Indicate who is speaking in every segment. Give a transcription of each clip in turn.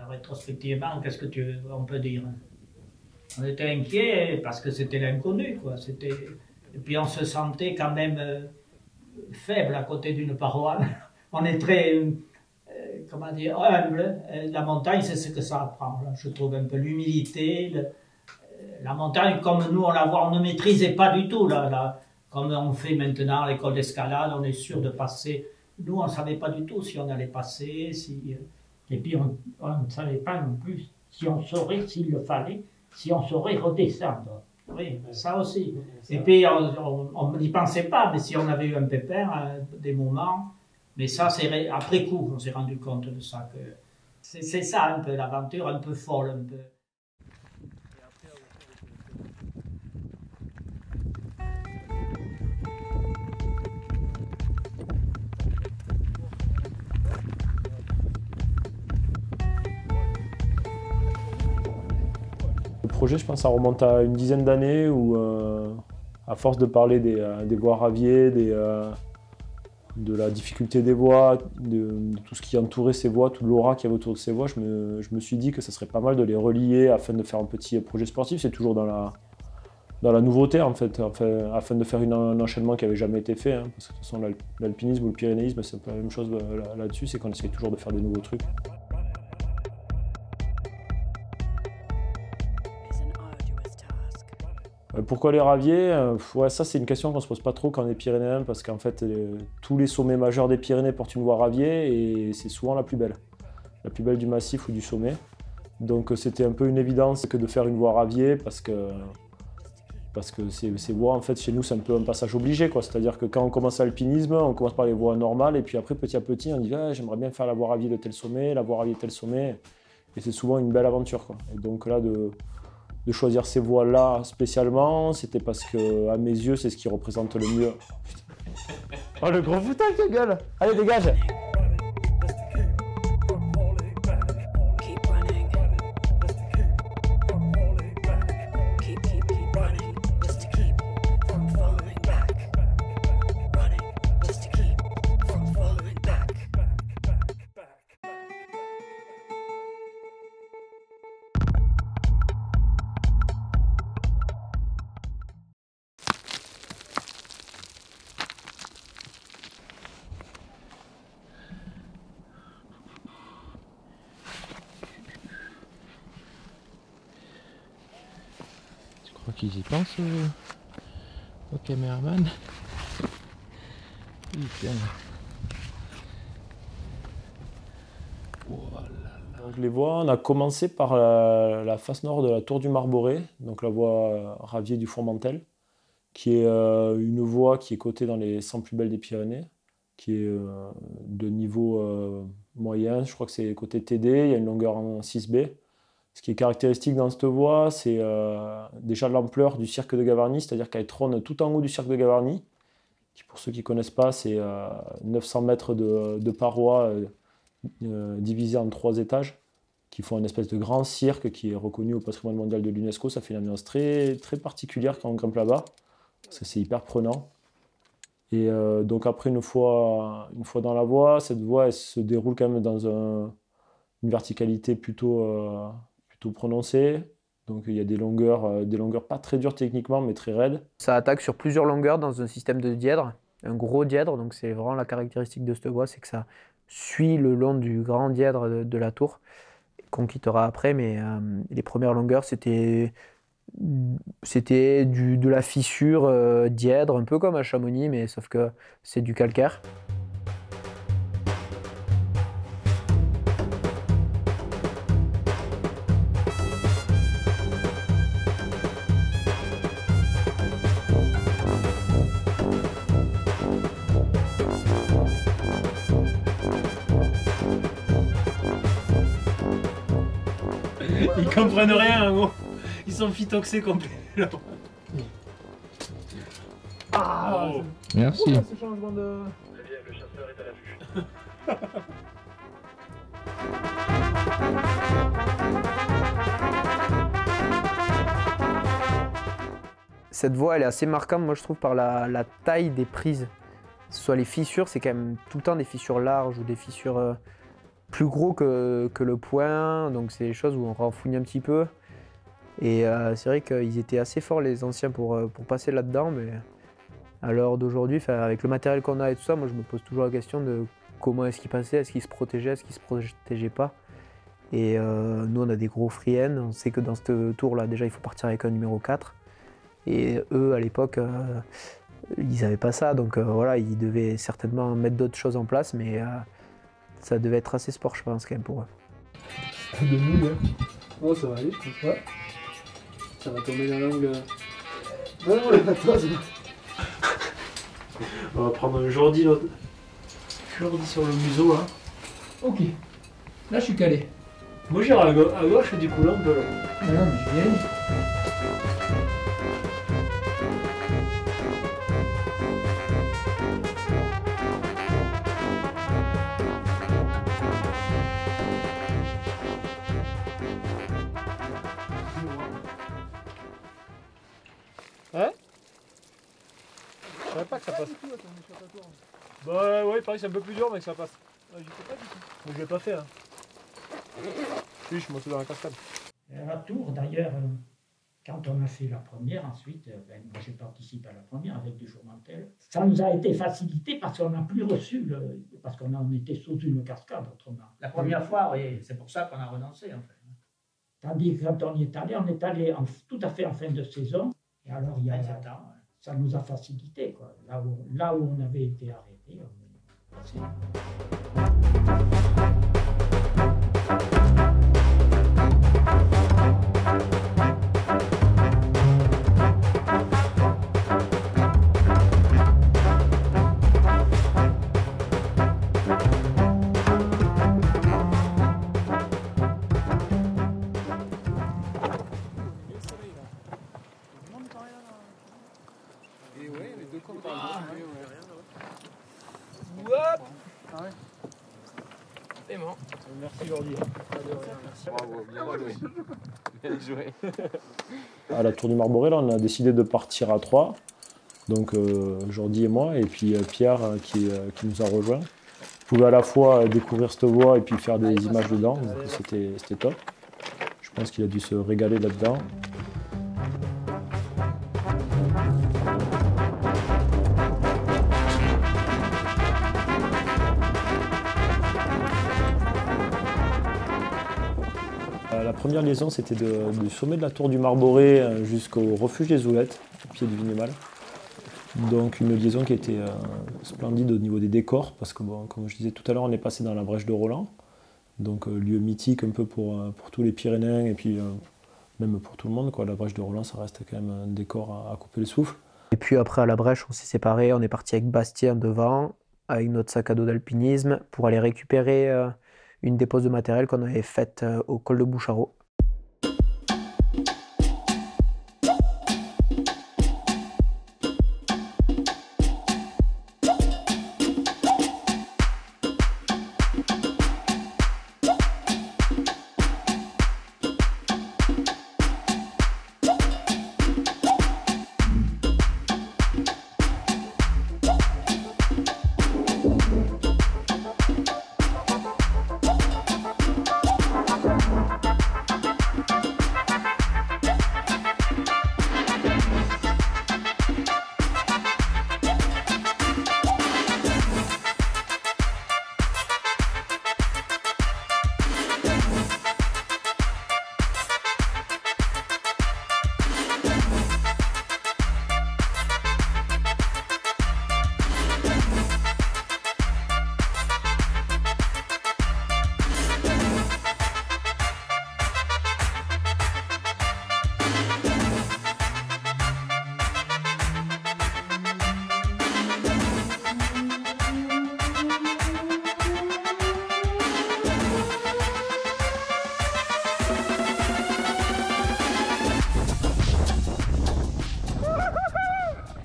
Speaker 1: Rétrospectivement, qu'est-ce que on peut dire? On était inquiets parce que c'était l'inconnu, quoi. Et puis on se sentait quand même faible à côté d'une paroi. On est très, comment dire, humble. La montagne, c'est ce que ça apprend. Là. Je trouve un peu l'humilité. La montagne, comme nous, on la voit, on ne maîtrisait pas du tout. Là, comme on fait maintenant à l'école d'escalade, on est sûr de passer. Nous, on ne savait pas du tout si on allait passer. Et puis, on ne savait pas non plus si on saurait, s'il le fallait, si on saurait redescendre. Oui, ça aussi. Et puis, on n'y pensait pas, mais si on avait eu un pépin, des moments. Mais ça, c'est après coup qu'on s'est rendu compte de ça. C'est ça un peu l'aventure, un peu folle, un peu.
Speaker 2: Le projet, je pense, ça remonte à une dizaine d'années où, à force de parler des voies raviées, de la difficulté des voies, de tout ce qui entourait ces voies, toute l'aura qu'il y avait autour de ces voies, je me suis dit que ça serait pas mal de les relier afin de faire un petit projet sportif. C'est toujours dans la nouveauté, en fait, afin de faire un enchaînement qui n'avait jamais été fait. Hein, parce que de toute façon, l'alpinisme ou le pyrénéisme, c'est un peu la même chose là-dessus, c'est qu'on essaie toujours de faire des nouveaux trucs. Pourquoi les raviers? Ouais, ça c'est une question qu'on se pose pas trop quand on est pyrénéen parce qu'en fait tous les sommets majeurs des Pyrénées portent une voie ravier et c'est souvent la plus belle du massif ou du sommet. Donc c'était un peu une évidence que de faire une voie ravier parce que ces voies en fait chez nous c'est un peu un passage obligé quoi. C'est-à-dire que quand on commence l'alpinisme, on commence par les voies normales et puis après petit à petit on dit ah, j'aimerais bien faire la voie ravier de tel sommet, la voie ravier de tel sommet et c'est souvent une belle aventure quoi. Et donc là de choisir ces voies-là spécialement, c'était parce que, à mes yeux, c'est ce qui représente le mieux. Oh, le gros foutage de gueule! Allez, dégage!
Speaker 3: Je crois qu'ils y pensent au caméraman.
Speaker 2: Donc les voies, on a commencé par la face nord de la tour du Marboré, donc la voie Ravier du Fourmentel, qui est une voie qui est cotée dans les 100 plus belles des Pyrénées, qui est de niveau moyen, je crois que c'est côté TD, il y a une longueur en 6B. Ce qui est caractéristique dans cette voie, c'est déjà l'ampleur du cirque de Gavarnie, c'est-à-dire qu'elle trône tout en haut du cirque de Gavarnie, qui pour ceux qui ne connaissent pas, c'est 900 mètres de parois divisées en 3 étages, qui font une espèce de grand cirque qui est reconnu au patrimoine mondial de l'UNESCO. Ça fait une ambiance très, très particulière quand on grimpe là-bas, parce que c'est hyper prenant. Et donc après, une fois dans la voie, cette voie elle se déroule quand même dans une verticalité plutôt prononcée. Donc il y a des longueurs pas très dures techniquement, mais très raides.
Speaker 4: Ça attaque sur plusieurs longueurs dans un système de dièdre, un gros dièdre. Donc c'est vraiment la caractéristique de cette voie, c'est que ça suit le long du grand dièdre de la tour, qu'on quittera après. Mais les premières longueurs, c'était de la fissure dièdre, un peu comme à Chamonix, mais sauf que c'est du calcaire.
Speaker 5: Ils comprennent rien, gros. Ils sont phytoxés complets.
Speaker 4: Ah,
Speaker 5: oh.
Speaker 3: Merci.
Speaker 4: Ce changement de...
Speaker 5: Le chasseur est à l'affût.
Speaker 4: Cette voie, elle est assez marquante, moi je trouve, par la taille des prises. Que ce soit les fissures, c'est quand même tout le temps des fissures larges ou des fissures plus gros que le poing, donc c'est des choses où on renfougne un petit peu. Et c'est vrai qu'ils étaient assez forts les anciens pour passer là-dedans, mais à l'heure d'aujourd'hui, avec le matériel qu'on a et tout ça, moi je me pose toujours la question de comment est-ce qu'ils passaient, est-ce qu'ils se protégeaient, est-ce qu'ils se protégeaient pas. Et nous on a des gros free-end, on sait que dans ce tour-là déjà il faut partir avec un numéro 4. Et eux à l'époque, ils n'avaient pas ça, donc voilà, ils devaient certainement mettre d'autres choses en place, mais ça devait être assez sport je pense quand même pour eux.
Speaker 3: De moule, hein. Oh, ça va aller, je pense pas. Ça va tomber dans l'angle. Non, non, la toise.
Speaker 5: On va prendre un Jordi sur le museau là.
Speaker 3: Ok. Là, je suis calé.
Speaker 5: Moi j'irai à gauche du coup là on peut.
Speaker 3: Non, mais je viens.
Speaker 5: Hein? Je savais pas que ça passe. Bah ouais, pareil, c'est un peu plus dur, mais que ça passe. Ah, j'y fais pas du tout. Mais je l'ai pas fait. Hein. Oui, je me suis dans la cascade.
Speaker 1: Et à la tour, d'ailleurs, quand on a fait la première, ensuite, moi j'ai participé à la première avec du Fourmantel. Ça nous a été facilité parce qu'on n'a plus reçu, parce qu'on était sous une cascade autrement. La première fois, oui, c'est pour ça qu'on a renoncé en fait. Tandis que quand on y est allé tout à fait en fin de saison. Et alors, ça nous a facilité, quoi. Là où on avait été arrêté, on est passé.
Speaker 3: C'est bon.
Speaker 5: Merci Jordi.
Speaker 3: Bravo, bien joué. Bien joué.
Speaker 2: À la Tour du Marboré, là, on a décidé de partir à 3. Donc Jordi et moi, et puis Pierre qui nous a rejoints. Vous pouvez à la fois découvrir cette voie et puis faire des images dedans, donc c'était top. Je pense qu'il a dû se régaler là-dedans. La première liaison, c'était du sommet de la Tour du Marboré jusqu'au refuge des Oulettes, au pied du Vignemal. Donc une liaison qui était splendide au niveau des décors, parce que bon, comme je disais tout à l'heure, on est passé dans la brèche de Roland, donc lieu mythique un peu pour tous les Pyrénéens et puis même pour tout le monde, quoi. La brèche de Roland, ça reste quand même un décor à couper le souffle.
Speaker 4: Et puis après à la brèche, on s'est séparés, on est parti avec Bastien devant, avec notre sac à dos d'alpinisme, pour aller récupérer une dépose de matériel qu'on avait faite au col de Boucharault.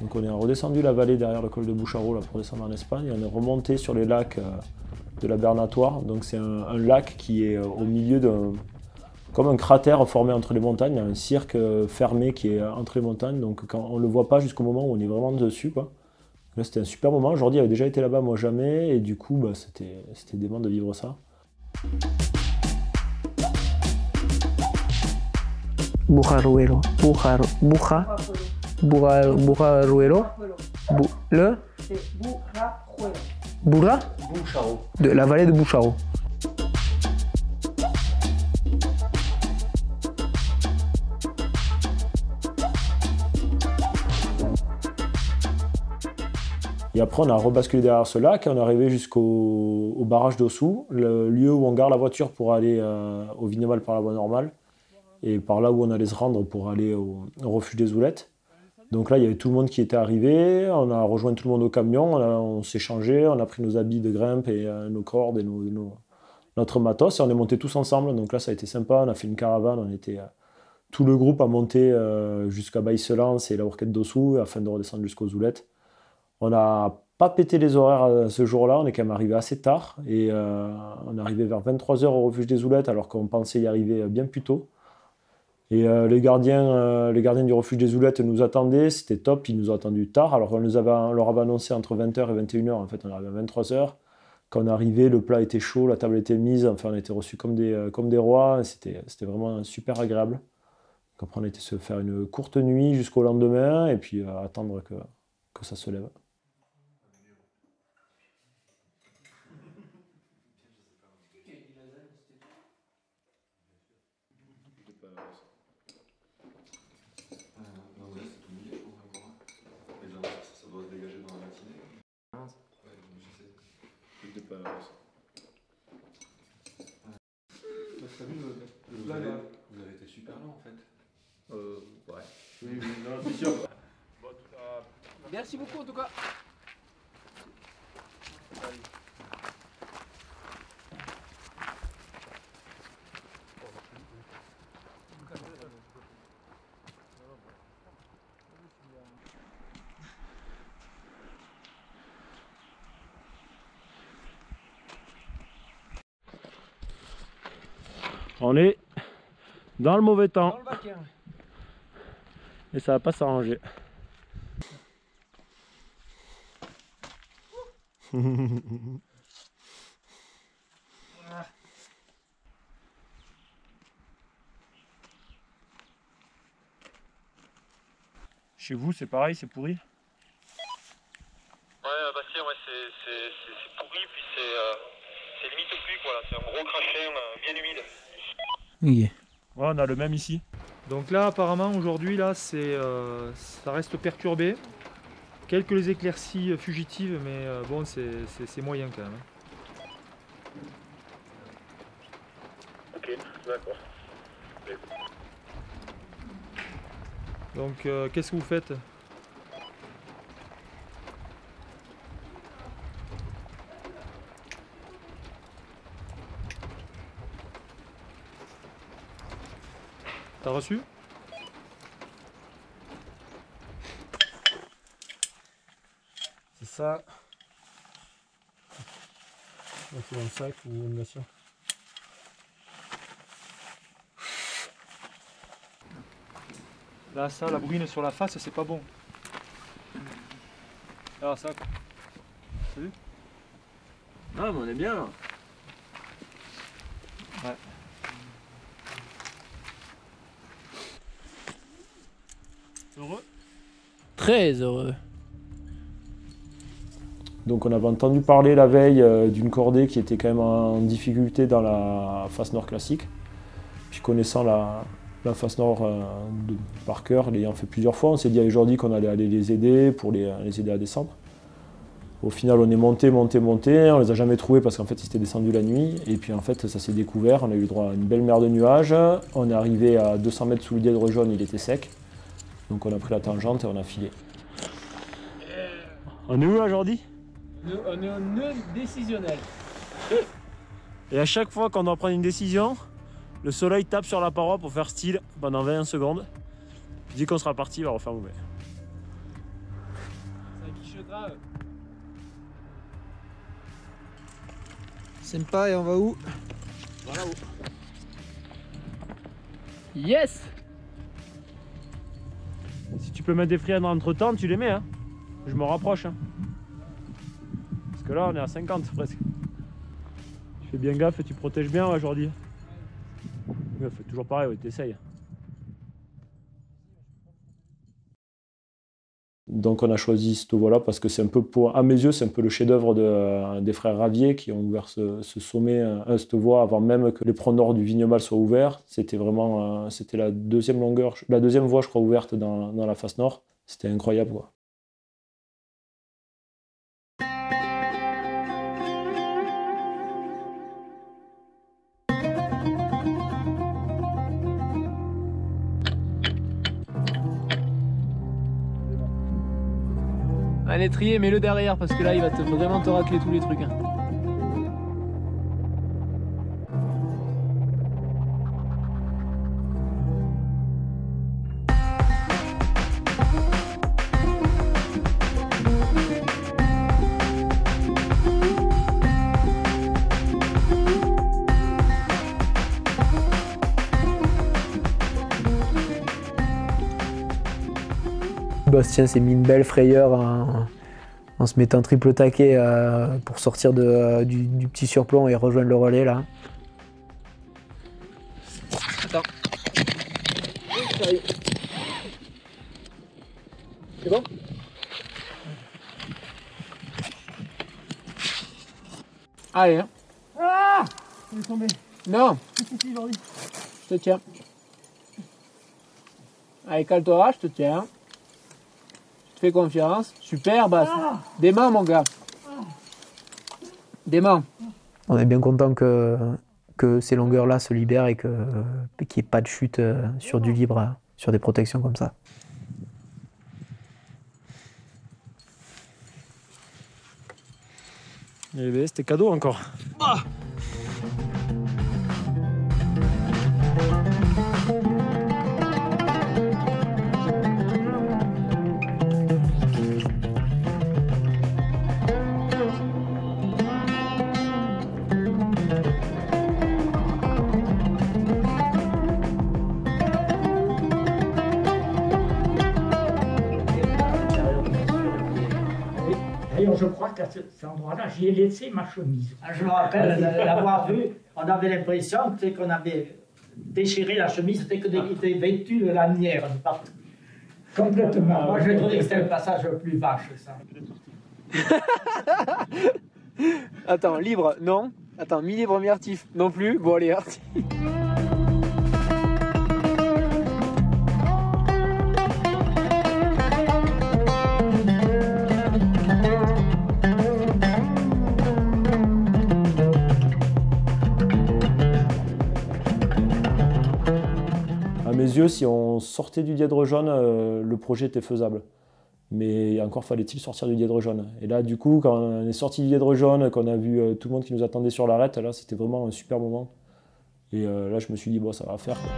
Speaker 2: Donc on est redescendu la vallée derrière le col de Boucharault là, pour descendre en Espagne, et on est remonté sur les lacs de la Bernatoire. Donc c'est un lac qui est au milieu d'un, comme un cratère formé entre les montagnes. Il y a un cirque fermé qui est entre les montagnes, donc quand on ne le voit pas jusqu'au moment où on est vraiment dessus, quoi. Là c'était un super moment. Jordi avait déjà été là-bas, moi jamais, et du coup bah, c'était dément de vivre ça.
Speaker 4: Bujaruelo. Bujaruelo. Le Bourra
Speaker 1: Boucharo.
Speaker 4: de la vallée de Boucharo.
Speaker 2: Et après, on a rebasculé derrière ce lac et on est arrivé jusqu'au barrage d'Ossou, le lieu où on garde la voiture pour aller au Vigneval par la voie normale et par là où on allait se rendre pour aller au refuge des Oulettes. Donc là, il y avait tout le monde qui était arrivé, on a rejoint tout le monde au camion, on s'est changé, on a pris nos habits de grimpe et nos cordes et notre matos et on est montés tous ensemble. Donc là, ça a été sympa, on a fait une caravane, on était tout le groupe a monté jusqu'à Baïselance et la Hourquette d'Ossou afin de redescendre jusqu'aux Oulettes. On n'a pas pété les horaires ce jour-là, on est quand même arrivé assez tard et on est arrivé vers 23 h au refuge des Oulettes alors qu'on pensait y arriver bien plus tôt. Et les gardiens du refuge des Oulettes nous attendaient, c'était top, ils nous ont attendu tard alors qu'on leur avait annoncé entre 20 h et 21 h, en fait on est arrivé à 23 h. Quand on est arrivé, le plat était chaud, la table était mise, enfin on a été reçus comme des rois, c'était vraiment super agréable. Donc après on a été se faire une courte nuit jusqu'au lendemain et puis attendre que ça se lève.
Speaker 6: Vous avez été super lent en fait.
Speaker 5: Ouais. Oui, non, c'est sûr.
Speaker 4: Merci beaucoup en tout cas.
Speaker 2: On est dans le mauvais temps
Speaker 4: Dans le baquin.
Speaker 2: et ça va pas s'arranger. Chez vous c'est pareil, c'est pourri?
Speaker 7: Ouais, bah si, ouais, c'est pourri, puis c'est limite pluie, quoi. C'est un gros crachin bien humide.
Speaker 4: Oui.
Speaker 2: Ouais, on a le même ici.
Speaker 5: Donc là, apparemment, aujourd'hui, là, ça reste perturbé. Quelques éclaircies fugitives, mais bon, c'est moyen quand même.
Speaker 7: Ok, d'accord.
Speaker 5: Donc, qu'est-ce que vous faites? T'as reçu?
Speaker 2: C'est ça. C'est dans le sac ou une nation.
Speaker 5: Là, ça, la brune sur la face, c'est pas bon. Ah, ça, quoi. T'as vu?
Speaker 2: Ah, mais on est bien là.
Speaker 5: Ouais. Heureux?
Speaker 4: Très heureux.
Speaker 2: Donc on avait entendu parler la veille d'une cordée qui était quand même en difficulté dans la face nord classique. Puis connaissant la face nord par cœur, l'ayant fait plusieurs fois, on s'est dit avec Jordi qu'on allait aller les aider pour les aider à descendre. Au final on est monté, on les a jamais trouvés parce qu'en fait ils étaient descendus la nuit. Et puis en fait ça s'est découvert, on a eu le droit à une belle mer de nuages. On est arrivé à 200 mètres sous le Dièdre jaune, il était sec. Donc on a pris la tangente et on a filé. On est où là Jordi?
Speaker 3: On est en nœud décisionnel.
Speaker 2: Et à chaque fois qu'on doit prendre une décision, le soleil tape sur la paroi pour faire style pendant 21 secondes. Dès qu'on sera parti, il va refaire mauvais.
Speaker 3: Ça guichera.
Speaker 4: Sympa, et on va où?
Speaker 2: Voilà où.
Speaker 4: Yes!
Speaker 2: Si tu peux mettre des friandes entre temps, tu les mets. Hein. Je me rapproche. Hein. Parce que là, on est à 50 presque. Tu
Speaker 5: Fais bien gaffe, tu protèges bien, ouais, Jordi. Ouais, fais toujours pareil, ouais, t'essayes.
Speaker 2: Donc on a choisi cette voie-là parce que c'est un peu, à mes yeux, c'est un peu le chef-d'œuvre des frères Ravier qui ont ouvert ce sommet, cette voie avant même que les ponts nord du Vignemal soient ouverts. C'était vraiment, c'était la deuxième voie, je crois, ouverte dans la face nord. C'était incroyable, quoi.
Speaker 4: Un étrier, mets-le derrière parce que là il va vraiment te racler tous les trucs. Hein. Bastien s'est mis une belle frayeur en se mettant triple taquet pour sortir du petit surplomb et rejoindre le relais là. Attends. C'est bon? Allez. Hein.
Speaker 1: Ah! Il est tombé.
Speaker 4: Non. Je te tiens. Allez, cale-toi, je te tiens. Fais confiance. Super, Bast. Des mains, mon gars. Des mains. On est bien content que ces longueurs-là se libèrent et qu'il n'y ait pas de chute sur du libre, sur des protections comme ça.
Speaker 5: Eh bien, c'était cadeau encore. Ah!
Speaker 1: Je crois qu'à cet endroit-là, j'y ai laissé ma chemise. Je me rappelle l'avoir vu, on avait l'impression qu'on avait déchiré la chemise, c'était que des vêtus de lanière de partout. Complètement. Moi, je trouvais que c'était le passage le plus vache, ça.
Speaker 4: Attends, libre, non. Attends, mi-libre, mi-artif, non plus. Bon, allez, artif.
Speaker 2: À mes yeux, si on sortait du Dièdre jaune, le projet était faisable. Mais encore fallait-il sortir du Dièdre jaune. Et là, du coup, quand on est sorti du Dièdre jaune, qu'on a vu tout le monde qui nous attendait sur l'arête, là, c'était vraiment un super moment. Et là, je me suis dit, bon, ça va faire, quoi.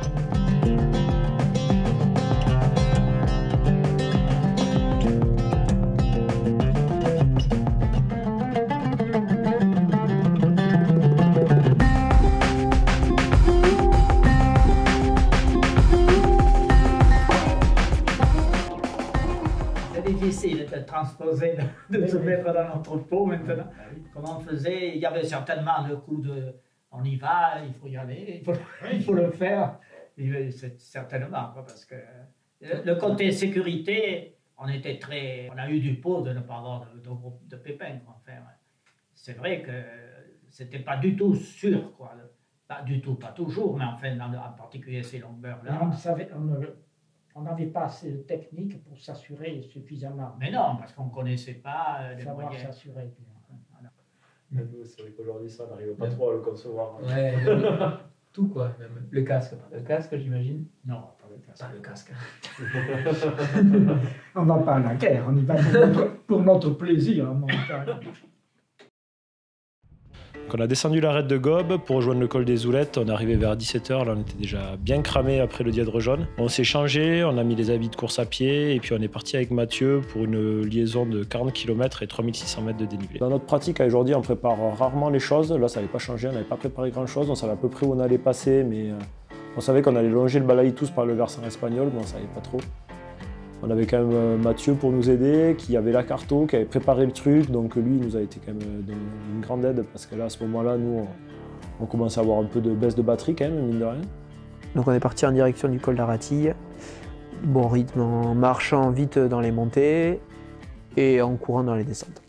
Speaker 1: De transposer, de se mettre dans notre peau maintenant. Comment on faisait? Il y avait certainement le coup de on y va, il faut y aller, il faut le faire. Certainement, parce que le côté sécurité, on a eu du pot de ne pas avoir de pépins. Enfin, c'est vrai que c'était pas du tout sûr, quoi. Pas du tout, pas toujours, mais enfin, en particulier ces longueurs-là.
Speaker 8: On n'avait pas assez de technique pour s'assurer suffisamment.
Speaker 1: Mais non, parce qu'on ne connaissait pas les
Speaker 8: savoir
Speaker 1: moyens.
Speaker 8: s'assurer.
Speaker 2: Nous, c'est vrai qu'aujourd'hui, ça, on n'arrive pas trop à le concevoir.
Speaker 4: Ouais, tout quoi, même le casque. Le casque, j'imagine.
Speaker 1: Non, pas le casque.
Speaker 4: Pas le casque.
Speaker 8: On ne va pas à la guerre, on y va pour notre plaisir en montagne.
Speaker 2: Donc on a descendu l'arête de Gobe pour rejoindre le col des Oulettes. On est arrivé vers 17h, là on était déjà bien cramé après le Dièdre jaune. On s'est changé, on a mis les habits de course à pied et puis on est parti avec Mathieu pour une liaison de 40 km et 3600 mètres de dénivelé. Dans notre pratique à aujourd'hui, on prépare rarement les choses. Là ça n'avait pas changé, on n'avait pas préparé grand chose. On savait à peu près où on allait passer, mais on savait qu'on allait longer le Balaïtous par le versant espagnol, mais on ne savait pas trop. On avait quand même Mathieu pour nous aider, qui avait la carto, qui avait préparé le truc, donc lui il nous a été quand même d'une grande aide parce que là à ce moment-là, nous On commence à avoir un peu de baisse de batterie quand même, mine de rien.
Speaker 4: Donc on est parti en direction du col d'Aratil. Bon rythme en marchant vite dans les montées et en courant dans les descentes.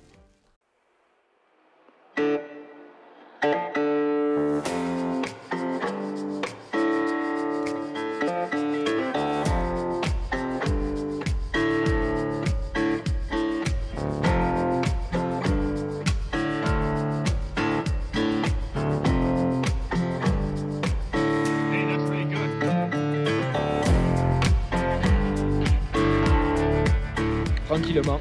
Speaker 4: Tranquillement.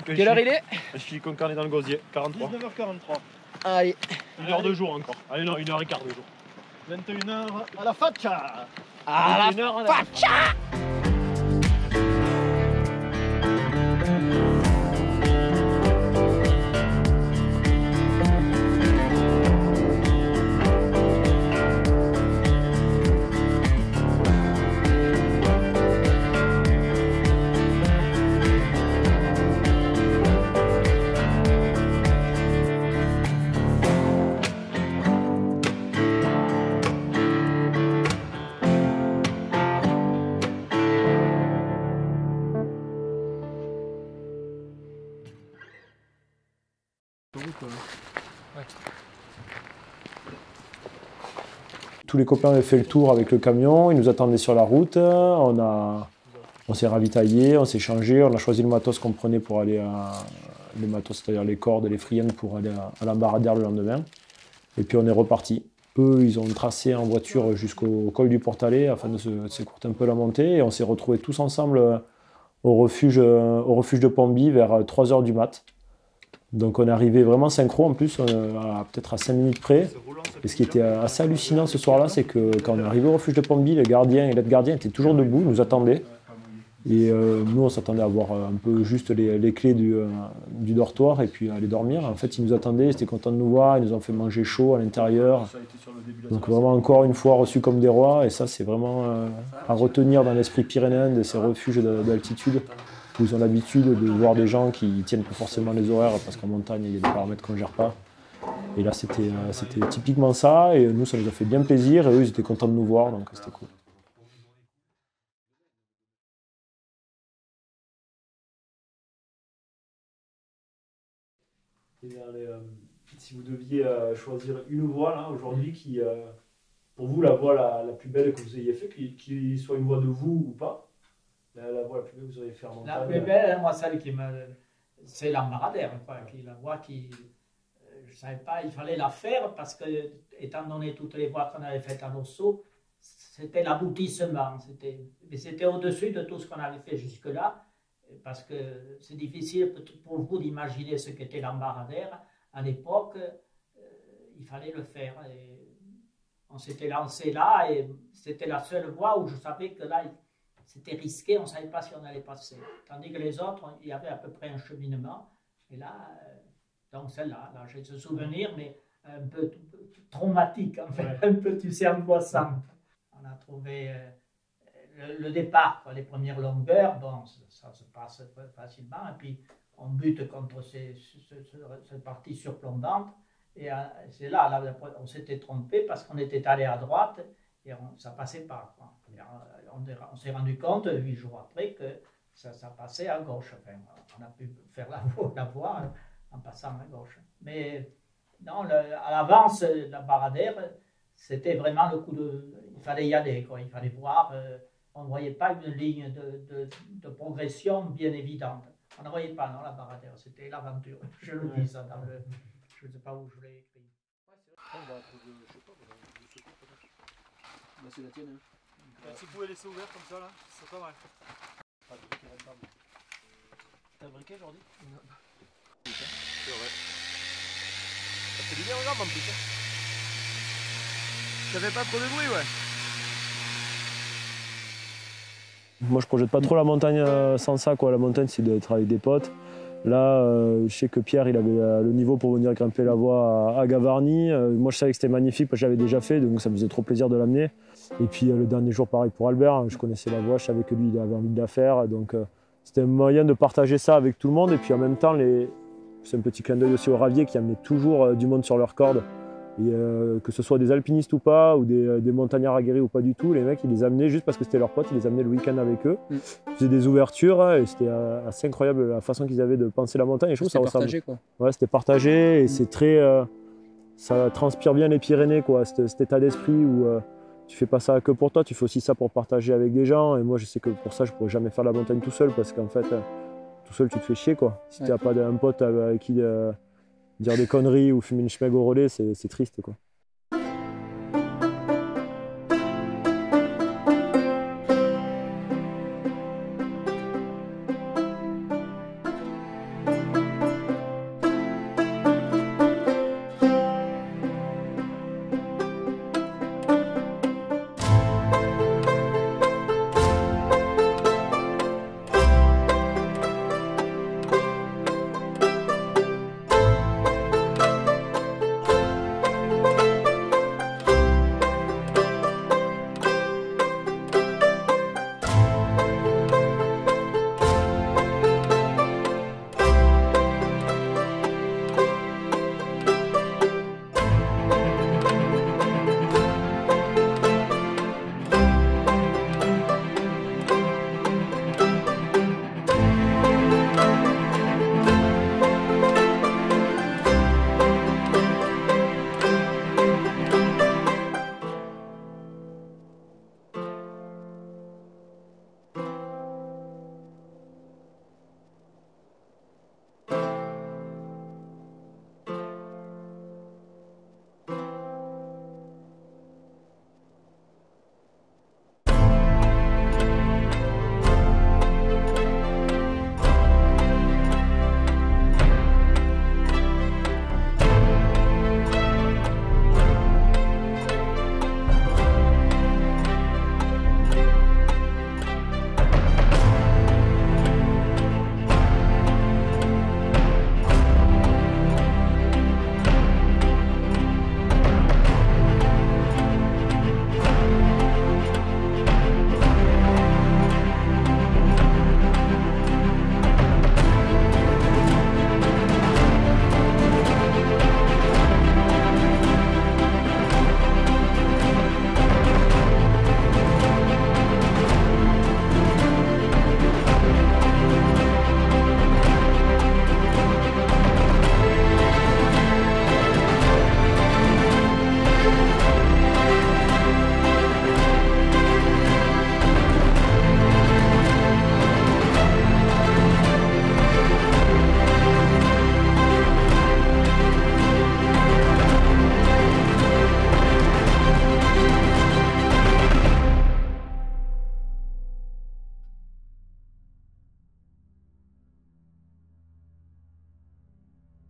Speaker 4: Quelle heure il est?
Speaker 5: Je suis concarné dans le gosier, 43.
Speaker 3: 19h43.
Speaker 4: Allez.
Speaker 5: 1 heure de jour encore. Allez non, 1h15 de jour.
Speaker 3: 21h à la faca.
Speaker 4: À la faca.
Speaker 2: Tous les copains avaient fait le tour avec le camion, ils nous attendaient sur la route, on s'est ravitaillé, on s'est changé, on a choisi le matos qu'on prenait pour aller les matos, c'est-à-dire les cordes et les friandes pour aller à l'Embarradère le lendemain. Et puis on est reparti. Eux, ils ont tracé en voiture jusqu'au col du Portalet afin de s'écourter un peu la montée et on s'est retrouvés tous ensemble au refuge de Pomby vers 3 h du mat. Donc on est arrivé vraiment synchro en plus, peut-être à 5 minutes près. Et ce qui était assez hallucinant ce soir-là, c'est que quand on est arrivé au refuge de Pomby, le gardien et l'aide-gardien étaient toujours debout, nous attendaient. Et nous, on s'attendait à avoir un peu juste les clés du dortoir et puis aller dormir. En fait, ils nous attendaient, ils étaient contents de nous voir, ils nous ont fait manger chaud à l'intérieur. Donc vraiment, encore une fois, reçus comme des rois. Et ça, c'est vraiment à retenir dans l'esprit pyrénéen de ces refuges d'altitude, où ils ont l'habitude de voir des gens qui tiennent pas forcément les horaires, parce qu'en montagne, il y a des paramètres qu'on ne gère pas. Et là, c'était typiquement ça. Et nous, ça nous a fait bien plaisir. Et eux, ils étaient contents de nous voir, donc c'était cool. Si vous deviez choisir une voie là aujourd'hui qui, pour vous, la voie la plus belle que vous ayez fait, qu'il soit une voie de vous ou pas, la voie la plus belle que vous avez fait en montagne.
Speaker 1: La plus belle, moi, celle qui c'est l'Embarradère, la voie qui, je ne savais pas, il fallait la faire parce que, étant donné toutes les voies qu'on avait faites à l'Osso, c'était l'aboutissement, mais c'était au-dessus de tout ce qu'on avait fait jusque-là, parce que c'est difficile pour vous d'imaginer ce qu'était l'Embarradère. À l'époque, il fallait le faire. Et on s'était lancé là et c'était la seule voie où je savais que là, c'était risqué, on ne savait pas si on allait passer. Tandis que les autres, il y avait à peu près un cheminement. Et là, donc celle-là, là, j'ai ce souvenir, mais un peu traumatique, en fait, un peu, tu sais, angoissant. On a trouvé le départ, les premières longueurs, bon, ça se passe facilement, et puis on bute contre cette partie surplombante, et c'est là, on s'était trompé parce qu'on était allé à droite, et ça passait pas, quoi. On s'est rendu compte 8 jours après que ça passait à gauche. Enfin, on a pu faire la voie en passant à gauche. Mais non, à l'avance, l'Embarradère, c'était vraiment le coup de... Il fallait y aller, quoi. Il fallait voir. On ne voyait pas une ligne de progression bien évidente. On ne voyait pas, non, l'Embarradère. C'était l'aventure. Je le dis ça dans le... Je ne sais pas où je l'ai écrit.
Speaker 3: C'est la tienne.
Speaker 5: Si vous pouvez laisser ouvert comme ça, là, c'est pas mal.
Speaker 3: T'as briqué aujourd'hui?
Speaker 5: Non. C'est vrai. Ça fait du bien aux jambes en plus. Ça fait pas trop de bruit, ouais.
Speaker 2: Moi, je projette pas trop la montagne sans ça, quoi. La montagne, c'est d'être avec des potes. Là, je sais que Pierre, il avait le niveau pour venir grimper la voie à Gavarnie. Moi, je savais que c'était magnifique parce que j'avais déjà fait, donc ça me faisait trop plaisir de l'amener. Et puis le dernier jour, pareil pour Albert, je connaissais la voie, je savais que lui, il avait envie de la faire. Donc c'était un moyen de partager ça avec tout le monde. Et puis en même temps, c'est un petit clin d'œil aussi aux Raviers qui amenaient toujours du monde sur leurs cordes. Et que ce soit des alpinistes ou pas, ou des montagnards aguerris ou pas du tout, les mecs, ils les amenaient juste parce que c'était leurs potes, ils les amenaient le week-end avec eux. Ils faisaient des ouvertures et c'était assez incroyable la façon qu'ils avaient de penser la montagne. Et je trouve que ça ressemble.
Speaker 9: Partagé, quoi.
Speaker 2: Ouais, c'était partagé et c'est très. Ça transpire bien les Pyrénées, quoi, cet état d'esprit où tu fais pas ça que pour toi, tu fais aussi ça pour partager avec des gens. Et moi, je sais que pour ça, je pourrais jamais faire la montagne tout seul parce qu'en fait, tout seul, tu te fais chier, quoi. Si tu n'as pas un pote avec qui dire des conneries ou fumer une schmeg au relais, c'est triste, quoi.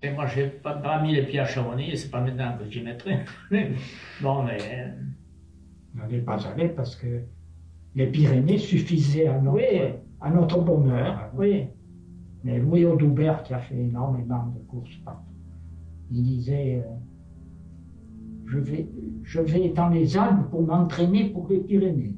Speaker 8: Et moi, j'ai pas mis les pieds à Chamonix, et c'est pas maintenant que j'y mettrai. Bon, mais on n'est pas allé parce que les Pyrénées suffisaient à notre bonheur. Oui. Mais Louis Audubert, qui a fait énormément de courses partout, il disait je vais dans les Alpes pour m'entraîner pour les Pyrénées.